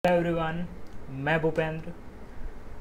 Everyone, मैं Bhupendra.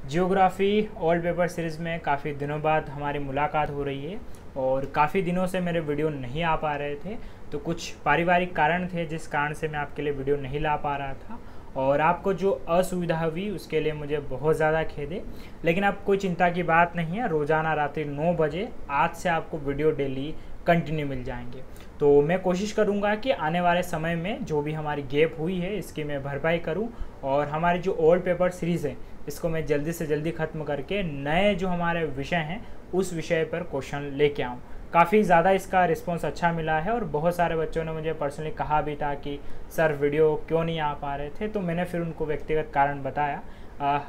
Geography old paper series में काफ़ी दिनों बाद हमारी मुलाकात हो रही है और काफ़ी दिनों से मेरे वीडियो नहीं आ पा रहे थे। तो कुछ पारिवारिक कारण थे जिस कारण से मैं आपके लिए वीडियो नहीं ला पा रहा था और आपको जो असुविधा हुई उसके लिए मुझे बहुत ज़्यादा खेद है। लेकिन अब कोई चिंता की बात नहीं है, रोज़ाना रात्रि 9 बजे आज से आपको वीडियो डेली कंटिन्यू मिल जाएंगे। तो मैं कोशिश करूंगा कि आने वाले समय में जो भी हमारी गैप हुई है इसकी मैं भरपाई करूं और हमारी जो ओल्ड पेपर सीरीज़ है इसको मैं जल्दी से जल्दी ख़त्म करके नए जो हमारे विषय हैं उस विषय पर क्वेश्चन लेके आऊँ। काफ़ी ज़्यादा इसका रिस्पांस अच्छा मिला है और बहुत सारे बच्चों ने मुझे पर्सनली कहा भी था कि सर वीडियो क्यों नहीं आ पा रहे थे, तो मैंने फिर उनको व्यक्तिगत कारण बताया।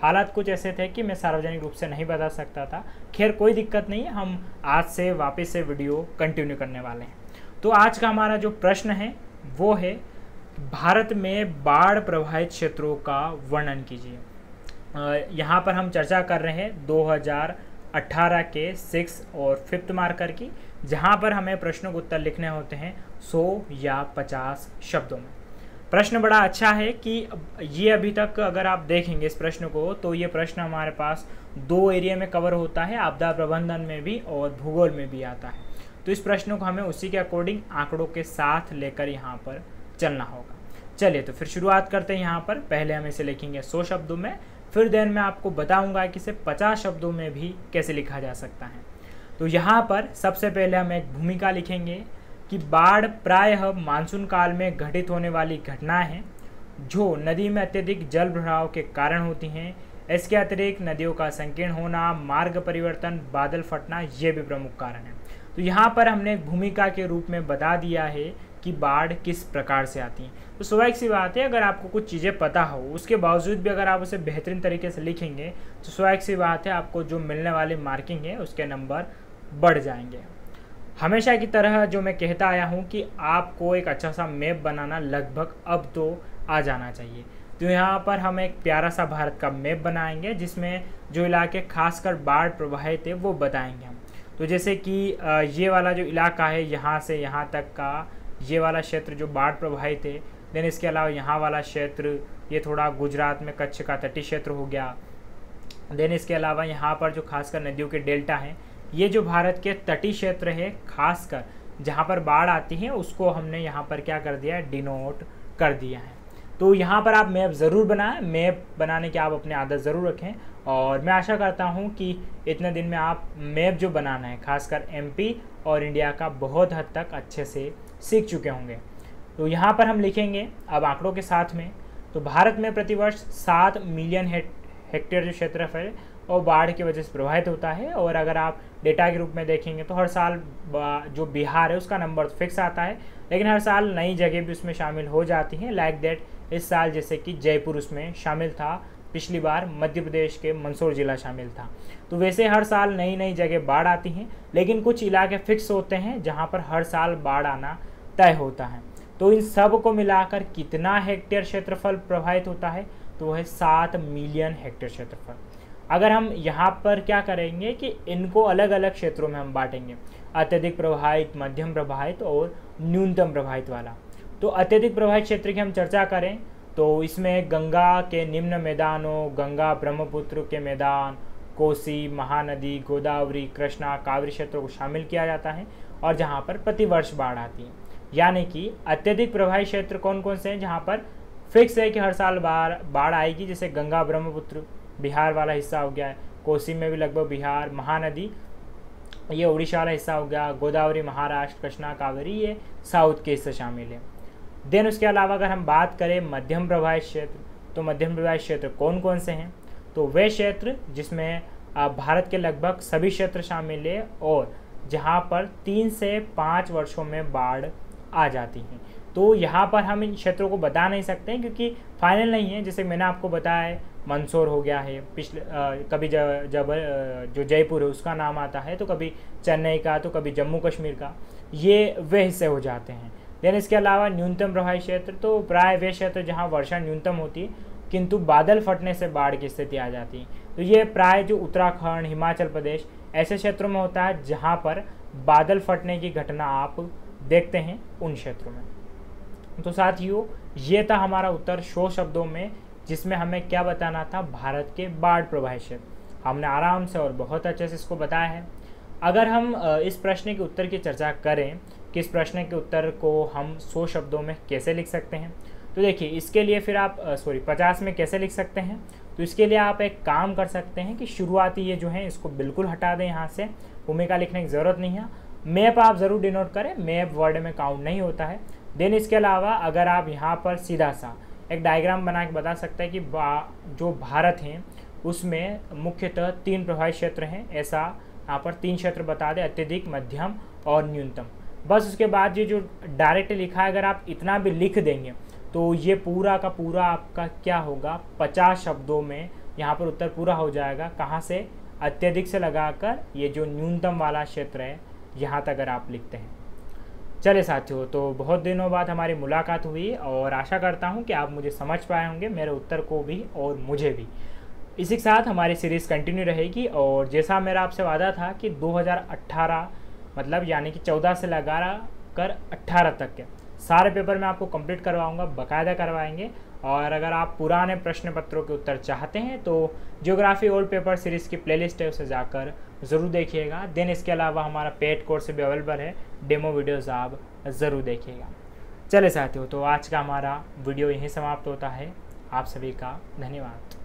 हालात कुछ ऐसे थे कि मैं सार्वजनिक रूप से नहीं बता सकता था। खैर कोई दिक्कत नहीं है, हम आज से वापस से वीडियो कंटिन्यू करने वाले हैं। तो आज का हमारा जो प्रश्न है वो है, भारत में बाढ़ प्रभावित क्षेत्रों का वर्णन कीजिए। यहाँ पर हम चर्चा कर रहे हैं 2018 के 6 और 5th मार्कर की, जहाँ पर हमें प्रश्नों के उत्तर लिखने होते हैं 100 या 50 शब्दों में। प्रश्न बड़ा अच्छा है कि ये अभी तक अगर आप देखेंगे इस प्रश्न को तो ये प्रश्न हमारे पास 2 एरिया में कवर होता है, आपदा प्रबंधन में भी और भूगोल में भी आता है। तो इस प्रश्न को हमें उसी के अकॉर्डिंग आंकड़ों के साथ लेकर यहाँ पर चलना होगा। चलिए तो फिर शुरुआत करते हैं। यहाँ पर पहले हम इसे लिखेंगे 100 शब्दों में, फिर देन मैं आपको बताऊंगा कि इसे 50 शब्दों में भी कैसे लिखा जा सकता है। तो यहाँ पर सबसे पहले हम एक भूमिका लिखेंगे कि बाढ़ प्रायः मानसून काल में घटित होने वाली घटनाएं हैं जो नदी में अत्यधिक जल भराव के कारण होती हैं। इसके अतिरिक्त नदियों का संकीर्ण होना, मार्ग परिवर्तन, बादल फटना ये भी प्रमुख कारण हैं। तो यहाँ पर हमने एक भूमिका के रूप में बता दिया है कि बाढ़ किस प्रकार से आती है। तो स्वाभाविक सी बात है, अगर आपको कुछ चीज़ें पता हो उसके बावजूद भी अगर आप उसे बेहतरीन तरीके से लिखेंगे तो स्वाभाविक सी बात है आपको जो मिलने वाली मार्किंग है उसके नंबर बढ़ जाएंगे। हमेशा की तरह जो मैं कहता आया हूँ कि आपको एक अच्छा सा मैप बनाना लगभग अब तो आ जाना चाहिए। तो यहाँ पर हम एक प्यारा सा भारत का मैप बनाएंगे जिसमें जो इलाके खासकर बाढ़ प्रभावित है वो बताएंगे हम। तो जैसे कि ये वाला जो इलाका है यहाँ से यहाँ तक का ये वाला क्षेत्र जो बाढ़ प्रभावित है। देन इसके अलावा यहाँ वाला क्षेत्र ये थोड़ा गुजरात में कच्छ का तटीय क्षेत्र हो गया। देन इसके अलावा यहाँ पर जो खासकर नदियों के डेल्टा हैं, ये जो भारत के तटीय क्षेत्र है खासकर जहाँ पर बाढ़ आती है उसको हमने यहाँ पर क्या कर दिया है, डिनोट कर दिया है। तो यहाँ पर आप मैप ज़रूर बनाएं, मैप बनाने की आप अपनी आदत ज़रूर रखें और मैं आशा करता हूँ कि इतने दिन में आप मैप जो बनाना है खासकर एमपी और इंडिया का बहुत हद तक अच्छे से सीख चुके होंगे। तो यहाँ पर हम लिखेंगे अब आंकड़ों के साथ में। तो भारत में प्रतिवर्ष 7 मिलियन हेक्टेयर जो क्षेत्रफल और बाढ़ की वजह से प्रभावित होता है। और अगर आप डेटा के रूप में देखेंगे तो हर साल जो बिहार है उसका नंबर तो फिक्स आता है, लेकिन हर साल नई जगह भी उसमें शामिल हो जाती हैं। लाइक दैट इस साल जैसे कि जयपुर उसमें शामिल था, पिछली बार मध्य प्रदेश के मंदसौर जिला शामिल था। तो वैसे हर साल नई नई जगह बाढ़ आती हैं, लेकिन कुछ इलाके फिक्स होते हैं जहाँ पर हर साल बाढ़ आना तय होता है। तो इन सब को मिलाकर कितना हेक्टेयर क्षेत्रफल प्रभावित होता है, तो वह 7 मिलियन हेक्टेयर क्षेत्रफल। अगर हम यहाँ पर क्या करेंगे कि इनको अलग अलग क्षेत्रों में हम बांटेंगे, अत्यधिक प्रभावित, मध्यम प्रभावित और न्यूनतम प्रभावित वाला। तो अत्यधिक प्रभावित क्षेत्र की हम चर्चा करें तो इसमें गंगा के निम्न मैदानों, गंगा ब्रह्मपुत्र के मैदान, कोसी, महानदी, गोदावरी, कृष्णा, कावेरी क्षेत्रों को शामिल किया जाता है और जहाँ पर प्रतिवर्ष बाढ़ आती है। यानी कि अत्यधिक प्रभावित क्षेत्र कौन कौन से हैं जहाँ पर फिक्स है कि हर साल बाढ़ आएगी, जैसे गंगा ब्रह्मपुत्र बिहार वाला हिस्सा हो गया है, कोसी में भी लगभग बिहार, महानदी ये उड़ीसा वाला हिस्सा हो गया, गोदावरी महाराष्ट्र, कृष्णा कावेरी ये साउथ के हिस्से शामिल है। देन उसके अलावा अगर हम बात करें मध्यम प्रभावित क्षेत्र, तो मध्यम प्रभावित क्षेत्र कौन कौन से हैं, तो वे क्षेत्र जिसमें भारत के लगभग सभी क्षेत्र शामिल है और जहाँ पर 3 से 5 वर्षों में बाढ़ आ जाती हैं। तो यहाँ पर हम इन क्षेत्रों को बता नहीं सकते हैं क्योंकि फाइनल नहीं है। जैसे मैंने आपको बताया है मंदसौर हो गया है, पिछले कभी जब जो जयपुर है उसका नाम आता है, तो कभी चेन्नई का, तो कभी जम्मू कश्मीर का, ये वे हिस्से हो जाते हैं। देन इसके अलावा न्यूनतम प्रभावित क्षेत्र तो प्राय वे क्षेत्र जहाँ वर्षा न्यूनतम होती है किंतु बादल फटने से बाढ़ की स्थिति आ जाती है। तो ये प्राय जो उत्तराखंड, हिमाचल प्रदेश ऐसे क्षेत्रों में होता है जहाँ पर बादल फटने की घटना आप देखते हैं उन क्षेत्रों में। तो साथियों ये था हमारा उत्तर 100 शब्दों में जिसमें हमें क्या बताना था, भारत के बाढ़ प्रभावित क्षेत्र। हमने आराम से और बहुत अच्छे से इसको बताया है। अगर हम इस प्रश्न के उत्तर की चर्चा करें कि इस प्रश्न के उत्तर को हम 100 शब्दों में कैसे लिख सकते हैं, तो देखिए इसके लिए फिर आप 50 में कैसे लिख सकते हैं, तो इसके लिए आप एक काम कर सकते हैं कि शुरुआती ये जो है इसको बिल्कुल हटा दें, यहाँ से भूमिका लिखने की ज़रूरत नहीं है। मैप आप ज़रूर डिनोट करें, मैप वर्ड में काउंट नहीं होता है। देन इसके अलावा अगर आप यहाँ पर सीधा सा एक डायग्राम बना के बता सकते हैं कि जो भारत हैं उसमें मुख्यतः 3 प्रभावित क्षेत्र हैं, ऐसा यहाँ पर 3 क्षेत्र बता दें, अत्यधिक, मध्यम और न्यूनतम। बस उसके बाद ये जो डायरेक्ट लिखा है अगर आप इतना भी लिख देंगे तो ये पूरा का पूरा आपका क्या होगा, 50 शब्दों में यहाँ पर उत्तर पूरा हो जाएगा। कहाँ से, अत्यधिक से लगाकर ये जो न्यूनतम वाला क्षेत्र है यहाँ तक अगर आप लिखते हैं। चले साथियों, तो बहुत दिनों बाद हमारी मुलाकात हुई और आशा करता हूँ कि आप मुझे समझ पाए होंगे, मेरे उत्तर को भी और मुझे भी। इसी के साथ हमारी सीरीज़ कंटिन्यू रहेगी और जैसा मेरा आपसे वादा था कि 2018 मतलब यानी कि 14 से लगा कर 18 तक के सारे पेपर मैं आपको कंप्लीट करवाऊंगा, बाकायदा करवाएंगे। और अगर आप पुराने प्रश्न पत्रों के उत्तर चाहते हैं तो ज्योग्राफी ओल्ड पेपर सीरीज़ की प्लेलिस्ट है, उसे जाकर ज़रूर देखिएगा। देन इसके अलावा हमारा पेड कोर्स भी अवेलेबल है, डेमो वीडियोज़ आप ज़रूर देखिएगा। चले साथियों, तो आज का हमारा वीडियो यहीं समाप्त होता है। आप सभी का धन्यवाद।